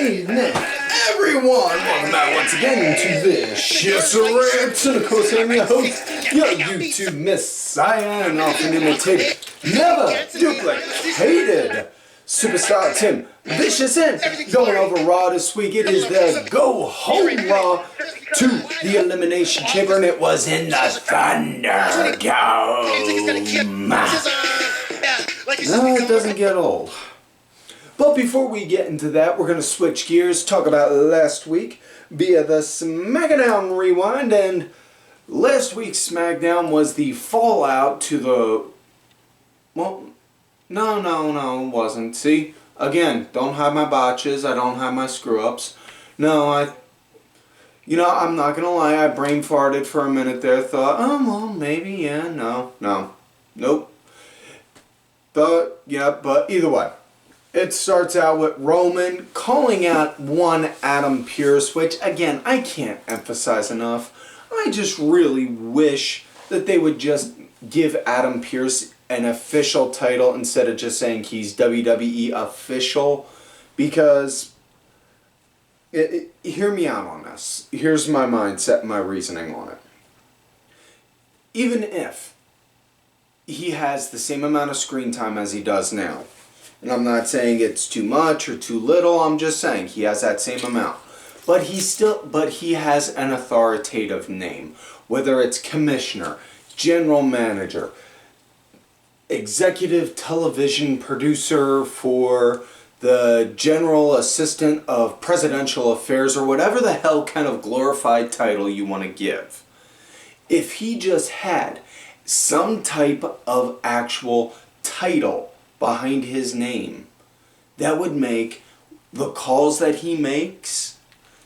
Evening, everyone! Welcome back once again to this shit's rants, and of course I'm your host, your YouTube messiah and often imitated, never duplicated superstar Tim Vicious. And going over Raw this week, it is the Go Home Raw to the Elimination Chamber, and it was in the ThunderDome. No, it doesn't get old. But before we get into that, we're going to switch gears, talk about last week via the SmackDown Rewind. And last week's SmackDown was the fallout to the... Well, no, it wasn't. See? Again, don't hide my botches. I don't hide my screw-ups. No, I'm not going to lie. I brain farted for a minute there. Thought, oh, well, maybe, yeah, no. Nope. But either way. It starts out with Roman calling out one Adam Pearce, which, again, I can't emphasize enough. I just really wish that they would just give Adam Pearce an official title instead of just saying he's WWE official, because, hear me out on this. Here's my mindset and my reasoning on it. Even if he has the same amount of screen time as he does now, and I'm not saying it's too much or too little, I'm just saying he has that same amount. But he has an authoritative name. Whether it's commissioner, general manager, executive television producer for the general assistant of presidential affairs, or whatever the hell kind of glorified title you want to give. If he just had some type of actual title behind his name, that would make the calls that he makes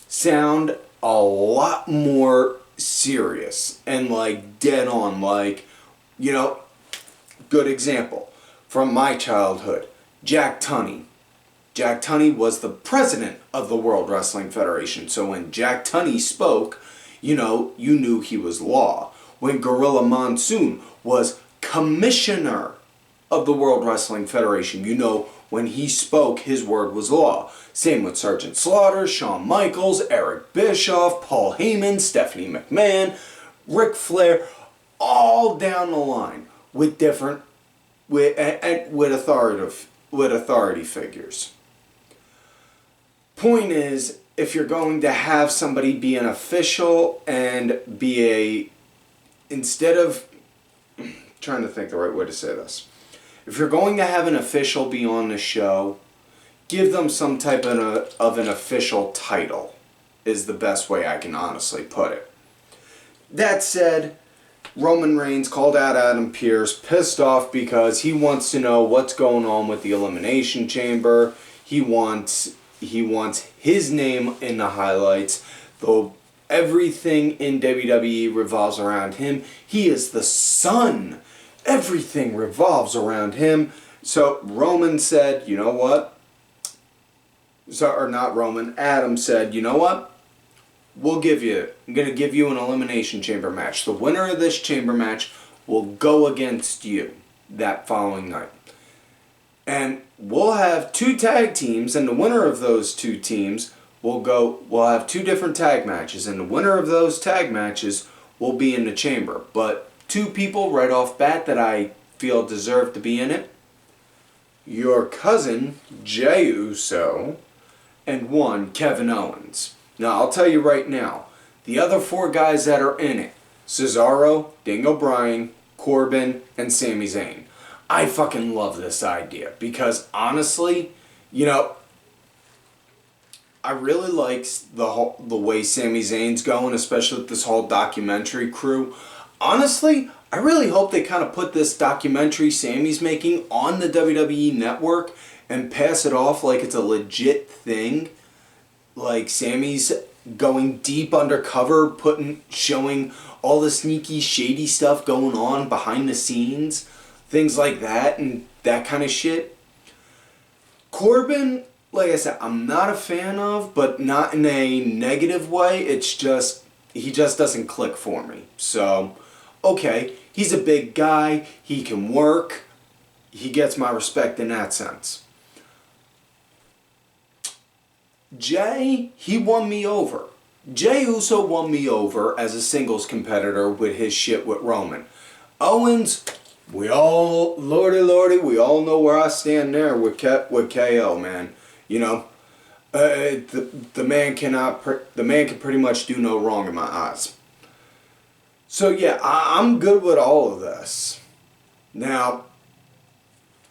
sound a lot more serious and like dead on. Like, good example from my childhood, Jack Tunney. Jack Tunney was the president of the World Wrestling Federation, so when Jack Tunney spoke, you knew he was law. When Gorilla Monsoon was commissioner of the World Wrestling Federation, when he spoke, his word was law. Same with Sergeant Slaughter, Shawn Michaels, Eric Bischoff, Paul Heyman, Stephanie McMahon, Ric Flair, all down the line with authority figures. Point is, if you're going to have somebody be an official and be instead of, trying to think the right way to say this. If you're going to have an official be on the show, give them some type of an official title, is the best way I can honestly put it. That said, Roman Reigns called out Adam Pearce, pissed off because he wants to know what's going on with the Elimination Chamber. He wants his name in the highlights, though everything in WWE revolves around him. He is the sun. Everything revolves around him. So Roman said, you know what? Adam said, you know what? I'm going to give you an Elimination Chamber match. The winner of this Chamber match will go against you that following night. And we'll have two tag teams, and the winner of those two teams we'll have two different tag matches, and the winner of those tag matches will be in the Chamber. But two people right off bat that I feel deserve to be in it: your cousin, Jey Uso, and one, Kevin Owens. Now, I'll tell you right now, the other four guys that are in it: Cesaro, Daniel Bryan, Corbin, and Sami Zayn. I fucking love this idea because, honestly, I really like the way Sami Zayn's going, especially with this whole documentary crew. Honestly, I really hope they kind of put this documentary Sami's making on the WWE Network and pass it off like it's a legit thing. Like Sami's going deep undercover, showing all the sneaky, shady stuff going on behind the scenes. Things like that and that kind of shit. Corbin, like I said, I'm not a fan of, but not in a negative way. It's just, he just doesn't click for me. So, okay, he's a big guy. He can work. He gets my respect in that sense. Jay, he won me over. Jey Uso won me over as a singles competitor with his shit with Roman. Owens, we all, lordy, we all know where I stand there with KO, man. You know, the man can pretty much do no wrong in my eyes. So yeah, I'm good with all of this. Now,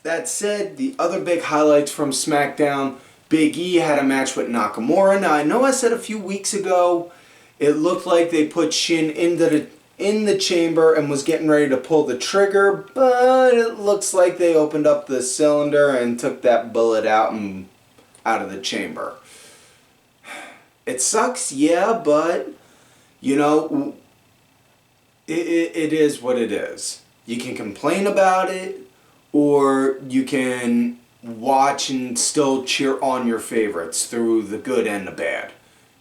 that said, the other big highlights from SmackDown, Big E had a match with Nakamura. Now, I know I said a few weeks ago, it looked like they put Shin in the chamber and was getting ready to pull the trigger, but it looks like they opened up the cylinder and took that bullet out of the chamber. It sucks, yeah, but, you know, it is what it is. You can complain about it, or you can watch and still cheer on your favorites through the good and the bad.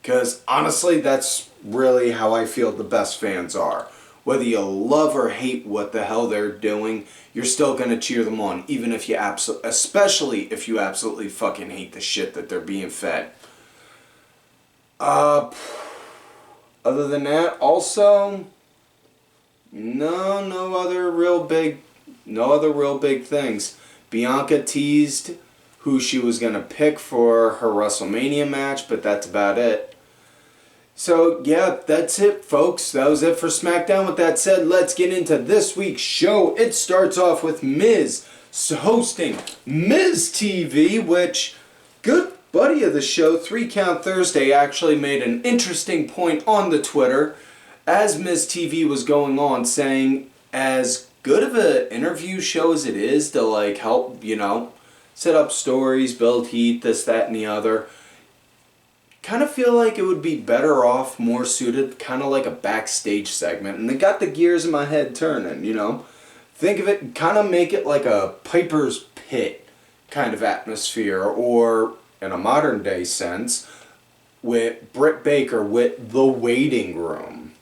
Because honestly, that's really how I feel the best fans are. Whether you love or hate what the hell they're doing, you're still going to cheer them on, even if you especially if you absolutely fucking hate the shit that they're being fed. Other than that, also, no other real big things. Bianca teased who she was going to pick for her WrestleMania match, but that's about it. So, yeah, that's it, folks. That was it for SmackDown. With that said, let's get into this week's show. It starts off with Miz hosting Miz TV, which, good buddy of the show, 3 Count Thursday, actually made an interesting point on the Twitter as Miz TV was going on, saying, as good of an interview show as it is to, like, help, you know, set up stories, build heat, this, that, and the other, kind of feel like it would be better off, more suited, kind of like a backstage segment. And they got the gears in my head turning, you know. Think of it, kind of make it like a Piper's Pit kind of atmosphere, or in a modern day sense, with Britt Baker with The Waiting Room,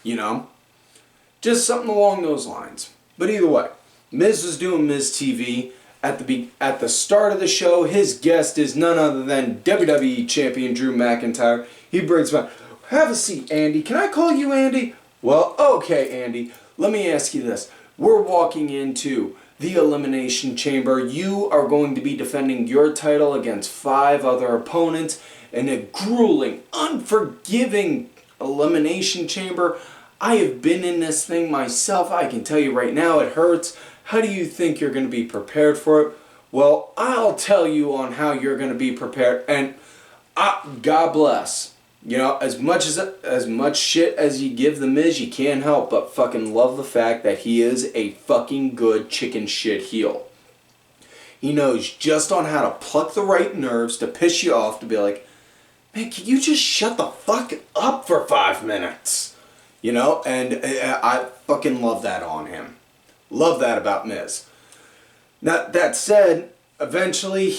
you know. Just something along those lines. But either way, Miz was doing Miz TV. At the start of the show, his guest is none other than WWE Champion Drew McIntyre. He brings him out. Have a seat, Andy. Can I call you Andy? Well, okay, Andy. Let me ask you this. We're walking into the Elimination Chamber. You are going to be defending your title against 5 other opponents in a grueling, unforgiving Elimination Chamber. I have been in this thing myself. I can tell you right now, it hurts. How do you think you're going to be prepared for it? Well, I'll tell you on how you're going to be prepared. And God bless. You know, as much shit as you give the Miz, you can't help but fucking love the fact that he is a fucking good chicken shit heel. He knows just on how to pluck the right nerves to piss you off, to be like, man, can you just shut the fuck up for 5 minutes? You know, and I fucking love that on him. Love that about Miz. Now, that said, eventually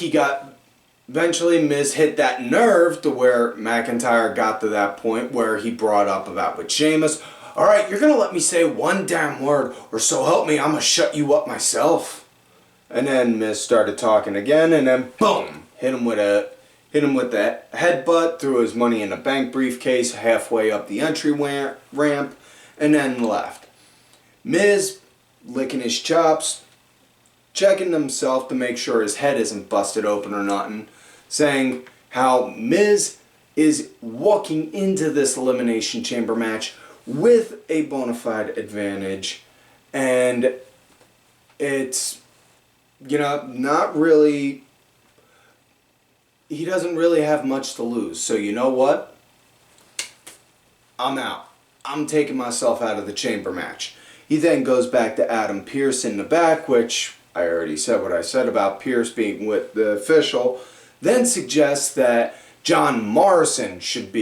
Miz hit that nerve to where McIntyre got to that point where he brought up about with Sheamus. Alright, you're going to let me say one damn word, or so help me, I'm going to shut you up myself. And then Miz started talking again, and then boom, hit him with that headbutt, threw his Money in the Bank briefcase halfway up the entry ramp, and then left. Miz licking his chops, checking himself to make sure his head isn't busted open or nothing, saying how Miz is walking into this Elimination Chamber match with a bona fide advantage, and it's, you know, not really, he doesn't really have much to lose. So you know what? I'm out. I'm taking myself out of the chamber match. He then goes back to Adam Pearce in the back, which I already said what I said about Pearce being with the official, then suggests that John Morrison should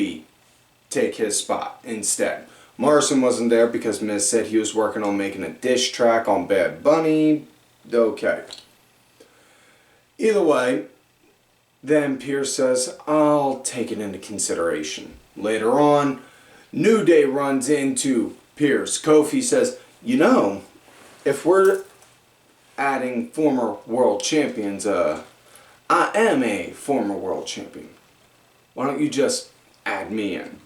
take his spot instead. Morrison wasn't there because Miz said he was working on making a diss track on Bad Bunny. Okay. Either way, then Pearce says, I'll take it into consideration. Later on, New Day runs into Pearce. Kofi says, you know, if we're adding former world champions, I am a former world champion. Why don't you just add me in?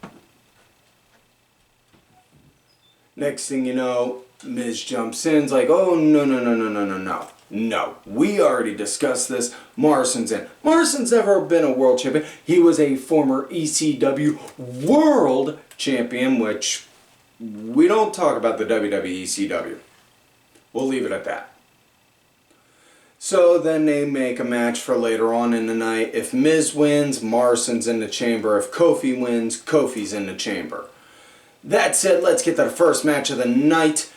Next thing you know, Miz jumps in, is like, oh, no, we already discussed this. Morrison's in. Morrison's never been a world champion. He was a former ECW world champion, which we don't talk about the WWE ECW. We'll leave it at that. So then they make a match for later on in the night. If Miz wins, Morrison's in the chamber. If Kofi wins, Kofi's in the chamber. That said, let's get to the first match of the night.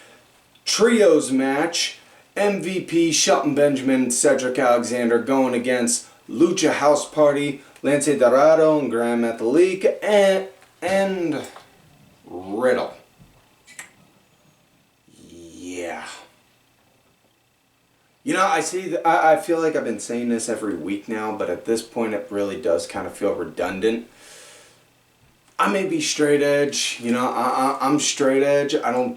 Trios match. MVP, Shelton Benjamin, and Cedric Alexander going against Lucha House Party, Lance Dorado, and Grand Metalik, and Riddle. Yeah. You know, I feel like I've been saying this every week now, but at this point it really does kind of feel redundant. I may be straight edge, you know, I'm straight edge. I don't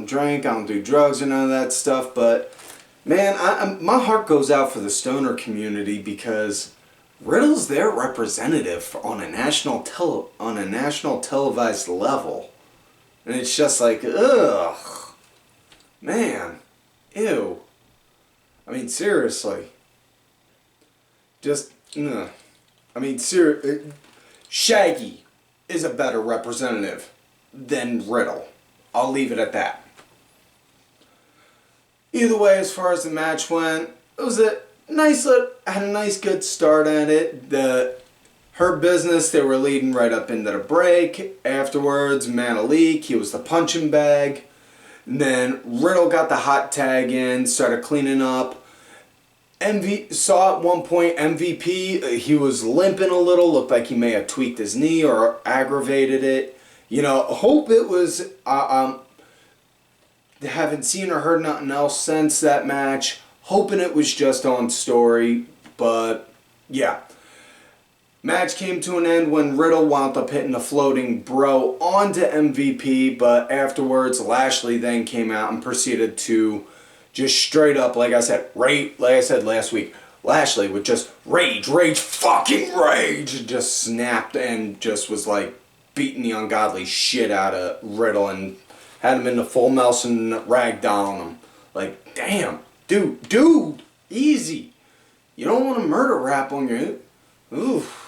drink, I don't do drugs or none of that stuff, but man, my heart goes out for the stoner community because Riddle's their representative on a national televised level. And it's just like, ugh. Man, ew. I mean, seriously. Just, ugh. I mean, Shaggy is a better representative than Riddle. I'll leave it at that. Either way, as far as the match went, it was had a nice good start at it. Her business, they were leading right up into the break. Afterwards, Metalik, he was the punching bag. And then Riddle got the hot tag in, started cleaning up. Saw at one point MVP, he was limping a little, looked like he may have tweaked his knee or aggravated it. You know, hope it was, haven't seen or heard nothing else since that match. Hoping it was just on story, but yeah. Match came to an end when Riddle wound up hitting a floating bro onto MVP, but afterwards Lashley then came out and proceeded to just straight up, like I said last week, Lashley would just rage, just snapped and just was like beating the ungodly shit out of Riddle and had him in the full Nelson ragdoll on him. Like, damn, dude, easy. You don't want a murder rap on your... Oof.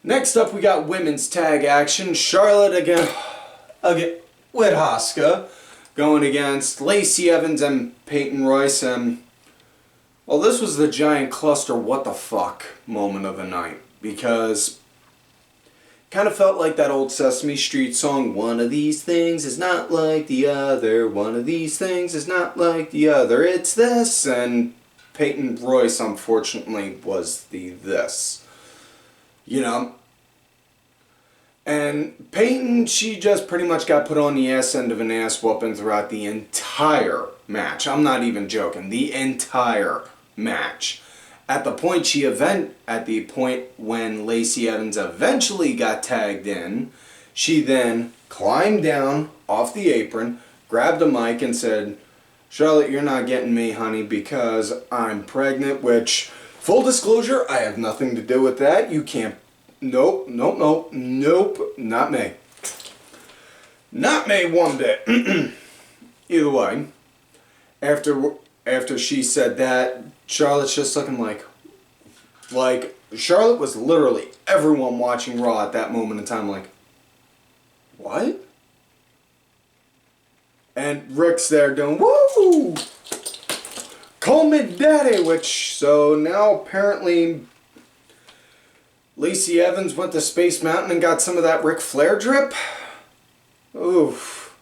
Next up, we got women's tag action. Charlotte again with Asuka going against Lacey Evans and Peyton Royce. And, well, this was the giant cluster what the fuck moment of the night. Because kind of felt like that old Sesame Street song, one of these things is not like the other, one of these things is not like the other, it's this. And Peyton Royce, unfortunately, was the this. You know? And Peyton, she just pretty much got put on the ass end of an ass whooping throughout the entire match. I'm not even joking. The entire match. At the point when Lacey Evans eventually got tagged in, she then climbed down off the apron, grabbed a mic and said, "Charlotte, you're not getting me, honey, because I'm pregnant," which, full disclosure, I have nothing to do with that. You can't. Nope, not me. Not me one bit. Either way, after she said that, Charlotte's just looking like Charlotte was literally everyone watching Raw at that moment in time like, what? And Rick's there doing, woo! Call me daddy, so now apparently Lacey Evans went to Space Mountain and got some of that Ric Flair drip. Oof.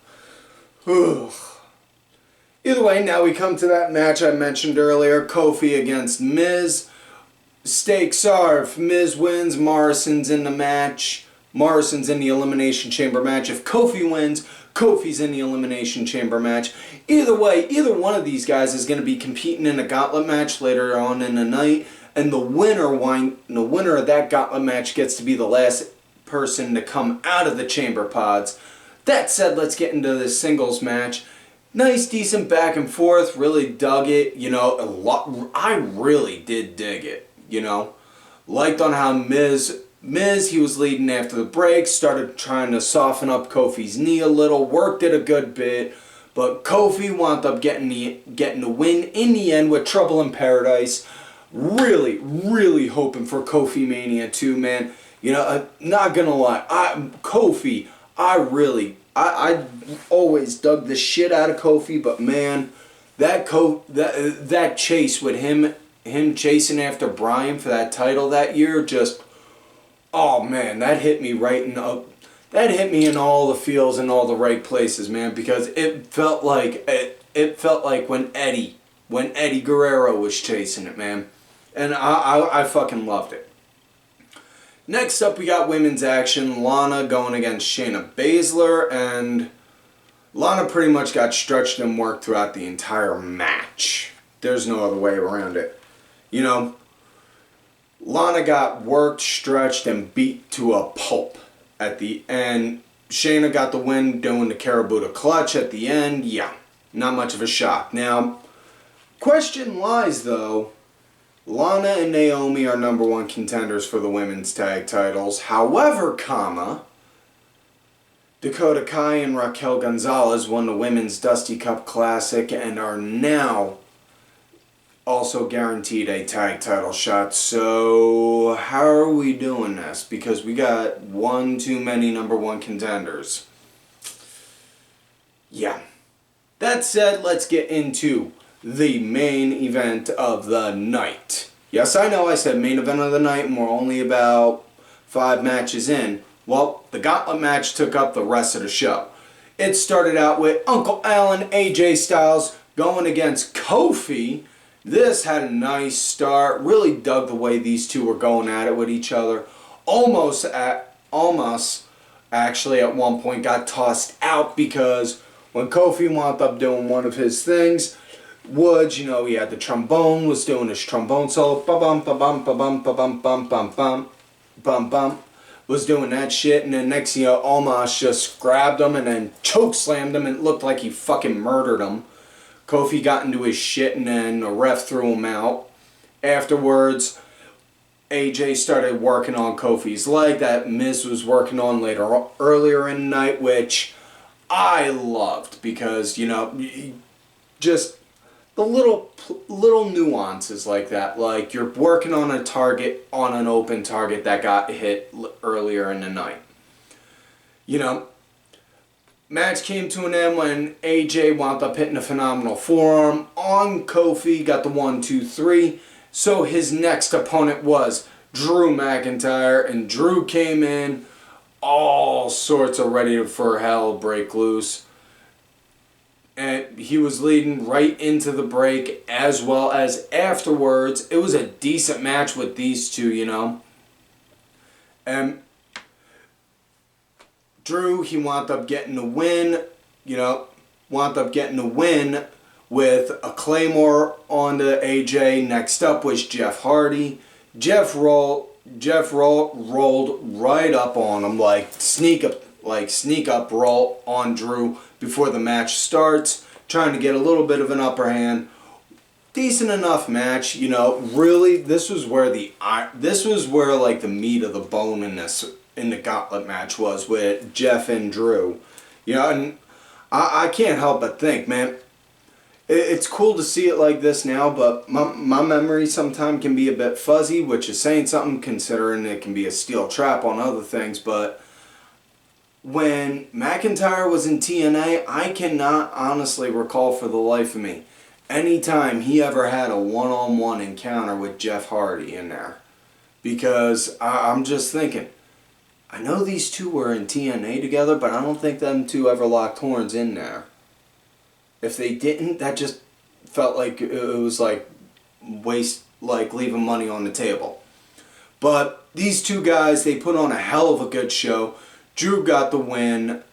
Either way, now we come to that match I mentioned earlier. Kofi against Miz. Stakes are, if Miz wins, Morrison's in the match. Morrison's in the Elimination Chamber match. If Kofi wins, Kofi's in the Elimination Chamber match. Either way, either one of these guys is going to be competing in a gauntlet match later on in the night. And the winner of that gauntlet match gets to be the last person to come out of the chamber pods. That said, let's get into this singles match. Nice, decent back and forth. Really dug it. You know, I really did dig it. You know, liked on how Miz Miz, he was leading after the break, started trying to soften up Kofi's knee a little, worked it a good bit, but Kofi wound up getting the win in the end with Trouble in Paradise. Really, really hoping for Kofi Mania 2, man. You know, I'm not gonna lie, Kofi, I always dug the shit out of Kofi, but man, that chase with him chasing after Bryan for that title that year, just, oh man, that hit me in all the feels and all the right places, man, because it felt like when Eddie Guerrero was chasing it, man, and I fucking loved it. Next up, we got women's action. Lana going against Shayna Baszler, and Lana pretty much got stretched and worked throughout the entire match. There's no other way around it. You know, Lana got worked, stretched, and beat to a pulp at the end. Shayna got the win doing the Karabuta clutch at the end. Yeah, not much of a shock. Now, question lies though, Lana and Naomi are #1 contenders for the women's tag titles. However, Dakota Kai and Raquel Gonzalez won the Women's Dusty Cup Classic and are now also guaranteed a tag title shot. So how are we doing this? Because we got one too many #1 contenders. Yeah. That said, let's get into the main event of the night. Yes, I know I said main event of the night and we're only about 5 matches in. Well, the Gauntlet match took up the rest of the show. It started out with Uncle Allen, AJ Styles going against Kofi. This had a nice start. Really dug the way these two were going at it with each other. Almost actually at one point got tossed out because when Kofi wound up doing one of his things, Woods, you know, he had the trombone, was doing his trombone solo, ba-bum, ba-bum, ba-bum, ba-bum, bum, bum, bum, bum, bum, was doing that shit, and then next thing you know, Omos just grabbed him and then choke slammed him, and it looked like he fucking murdered him. Kofi got into his shit, and then the ref threw him out. Afterwards, AJ started working on Kofi's leg that Miz was working on earlier in the night, which I loved because, you know, just the little nuances like that, like you're working on a target, on an open target that got hit earlier in the night. You know, match came to an end when AJ wound up hitting a phenomenal forearm on Kofi, got the 1, 2, 3. So his next opponent was Drew McIntyre, and Drew came in all sorts of ready for hell break loose. And he was leading right into the break as well as afterwards. It was a decent match with these two, you know. And Drew, he wound up getting the win, you know, with a Claymore on the AJ. Next up was Jeff Hardy. Jeff rolled right up on him, like sneak up roll on Drew before the match starts, trying to get a little bit of an upper hand. Decent enough match, you know. Really, this was where like the meat of the bone in the Gauntlet match was, with Jeff and Drew. You know, and I can't help but think, man, it's cool to see it like this now, but my memory sometimes can be a bit fuzzy, which is saying something considering it can be a steel trap on other things. But when McIntyre was in TNA, I cannot honestly recall for the life of me any time he ever had a one-on-one encounter with Jeff Hardy in there. Because I'm just thinking, I know these two were in TNA together, but I don't think them two ever locked horns in there. If they didn't, that just felt like it was like leaving money on the table. But these two guys, they put on a hell of a good show. Drew got the win.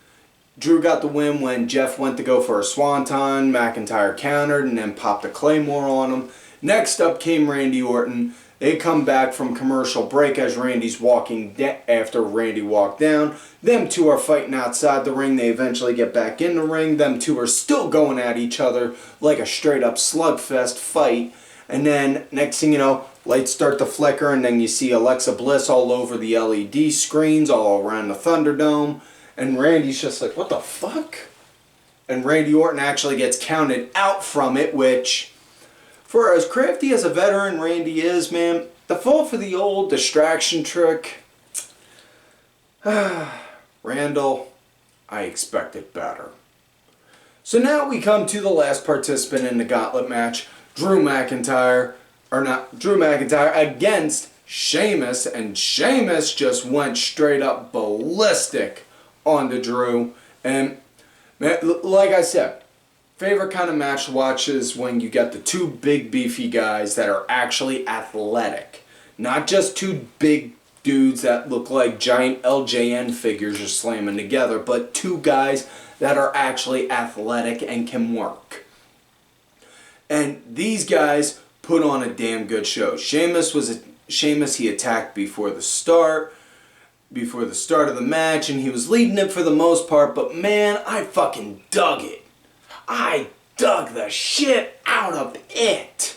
When Jeff went to go for a swanton. McIntyre countered and then popped a Claymore on him. Next up came Randy Orton. They come back from commercial break as Randy's walking after Randy walked down. Them two are fighting outside the ring. They eventually get back in the ring. Them two are still going at each other like a straight up slugfest fight. And then next thing you know, lights start to flicker, and then you see Alexa Bliss all over the LED screens all around the Thunderdome, and Randy's just like, what the fuck? And Randy Orton actually gets counted out from it, which, for as crafty as a veteran Randy is, man, the fall for the old distraction trick, Randall, I expected better. So now we come to the last participant in the gauntlet match, Drew McIntyre against Sheamus, and Sheamus just went straight up ballistic onto Drew. And man, like I said, favorite kind of match to watch is when you get the two big beefy guys that are actually athletic. Not just two big dudes that look like giant LJN figures are slamming together, but two guys that are actually athletic and can work. And these guys put on a damn good show. Sheamus, he attacked before the start of the match, and he was leading it for the most part, but man, I fucking dug it. I dug the shit out of it.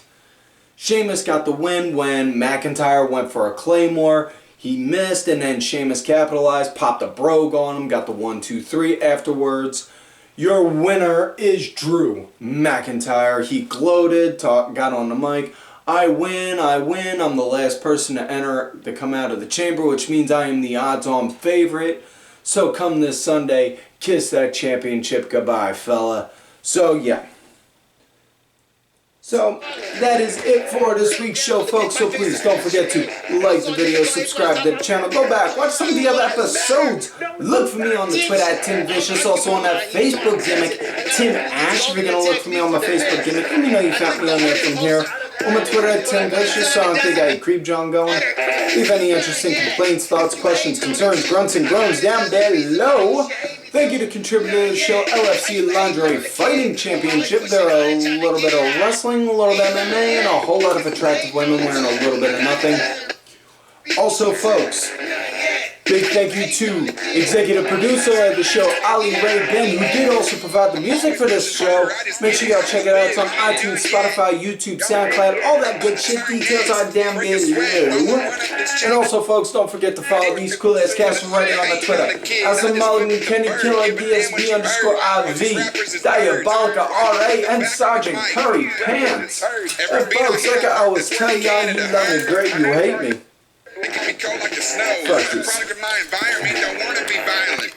Sheamus got the win when McIntyre went for a Claymore. He missed, and then Sheamus capitalized, popped a brogue on him, got the 1-2-3 afterwards. Your winner is Drew McIntyre. He gloated, got on the mic. I win, I'm the last person to come out of the chamber, which means I am the odds-on favorite. So come this Sunday, kiss that championship goodbye, fella. So yeah. So that is it for this week's show, folks. So please don't forget to like the video, subscribe to the channel, go back, watch some of the other episodes. Look for me on the Twitter at Tim Vicious, also on that Facebook gimmick, Tim Ash. If you're going to look for me on my Facebook gimmick, let me know you found me on there from here. On my Twitter at Tim Vicious, so I don't think I had Creep John going. Leave any interesting complaints, thoughts, questions, concerns, grunts, and groans down below. Thank you to contributor to the show, LFC Lingerie Fighting Championship. There are a little bit of wrestling, a little bit of MMA, and a whole lot of attractive women wearing a little bit of nothing. Also, folks, big thank you to executive producer of the show, Ali Ray Ben, who did also provide the music for this show. Make sure y'all check it out. It's on iTunes, Spotify, YouTube, SoundCloud, all that good shit. Details are down below. And also, folks, don't forget to follow these cool-ass cats from right on the Twitter. As a Mulligan, Kenny Killer, DSB_IV, Diabolica RA, and Sergeant Curry Pants. And folks, like I always tell y'all, you love me great, you hate me. It can be cold like the snow. Fuck this. Product of my environment, don't want to be violent.